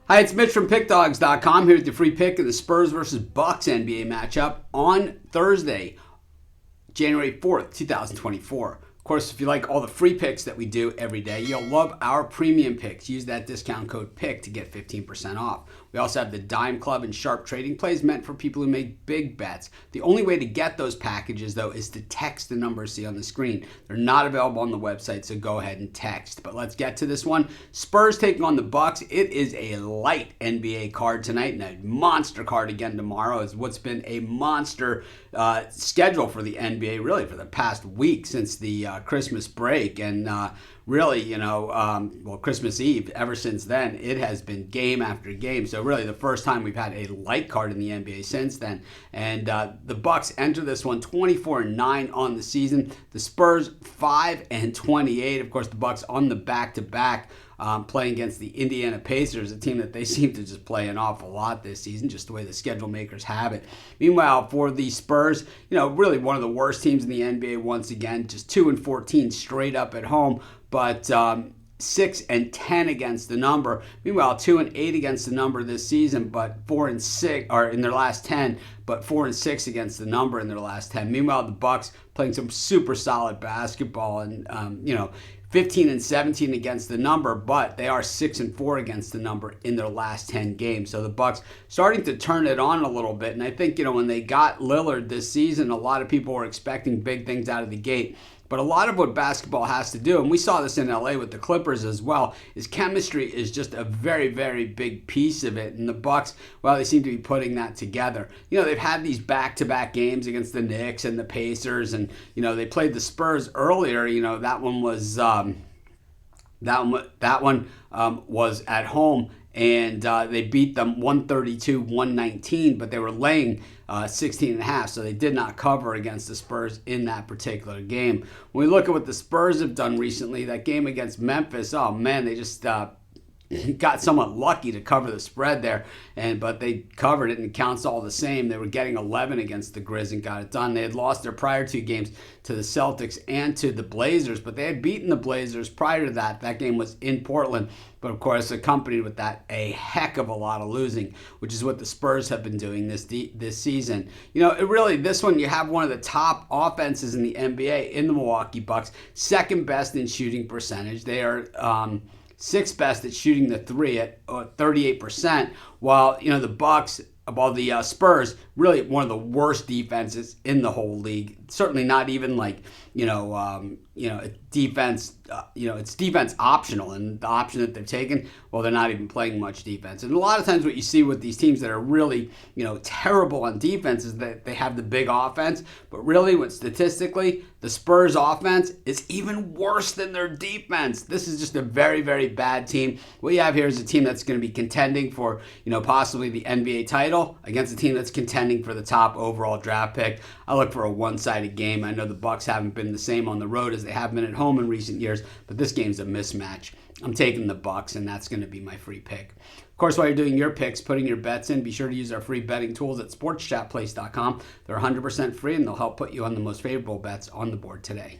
Hi, it's Mitch from Pickdawgz.com here with your free pick of the Spurs versus Bucks NBA matchup on Thursday, January 4th, 2024. Of course, if you like all the free picks that we do every day, you'll love our premium picks. Use that discount code PICK to get 15% off. We also have the Dime Club and Sharp Trading Plays meant for people who make big bets. The only way to get those packages, though, is to text the numbers you see on the screen. They're not available on the website, so go ahead and text. But let's get to this one. Spurs taking on the Bucks. It is a light NBA card tonight and a monster card again tomorrow. It's what's been a monster schedule for the NBA, really, for the past week since the Christmas break. And really, Christmas Eve, ever since then, it has been game after game. So really the first time we've had a light card in the NBA since then. And the Bucks enter this one 24-9 on the season. The Spurs 5-28. Of course, the Bucks on the back-to-back. Playing against the Indiana Pacers, a team that they seem to just play an awful lot this season, just the way the schedule makers have it. Meanwhile, for the Spurs, really one of the worst teams in the NBA once again, just 2-14 straight up at home, but 6-10 against the number. Meanwhile, 2-8 against the number this season, but 4-6 or in their last 10, but 4-6 against the number in their last 10. Meanwhile, the Bucks playing some super solid basketball and 15-17 against the number, but they are 6-4 against the number in their last 10 games. So the Bucks starting to turn it on a little bit. And I think, when they got Lillard this season, a lot of people were expecting big things out of the gate. But a lot of what basketball has to do, and we saw this in LA with the Clippers as well, is chemistry is just a very, very big piece of it. And the Bucks, well, they seem to be putting that together. They've had these back-to-back games against the Knicks and the Pacers, and they played the Spurs earlier. That one was was at home. And they beat them 132-119, but they were laying 16.5, so they did not cover against the Spurs in that particular game. When we look at what the Spurs have done recently, that game against Memphis, oh man, they just got somewhat lucky to cover the spread there, but they covered it and it counts all the same. They were getting 11 against the Grizz and got it done. They had lost their prior two games to the Celtics and to the Blazers, but they had beaten the Blazers prior to that. That game was in Portland, but of course accompanied with that a heck of a lot of losing, which is what the Spurs have been doing this season. This one, you have one of the top offenses in the NBA in the Milwaukee Bucks, second best in shooting percentage. They are sixth best at shooting the three at 38%, while the Spurs, really one of the worst defenses in the whole league. Certainly not even defense. It's defense optional, and the option that they've taken, well, they're not even playing much defense. And a lot of times, what you see with these teams that are really, terrible on defense is that they have the big offense, but really, statistically, the Spurs offense is even worse than their defense. This is just a very, very bad team. What you have here is a team that's going to be contending for, possibly the NBA title against a team that's contending for the top overall draft pick. I look for a one-sided game. I know the Bucks haven't been the same on the road as they have been at home in recent years, but this game's a mismatch. I'm taking the Bucks, and that's going to be my free pick. Of course, while you're doing your picks, putting your bets in, be sure to use our free betting tools at sportschatplace.com. They're 100% free, and they'll help put you on the most favorable bets on the board today.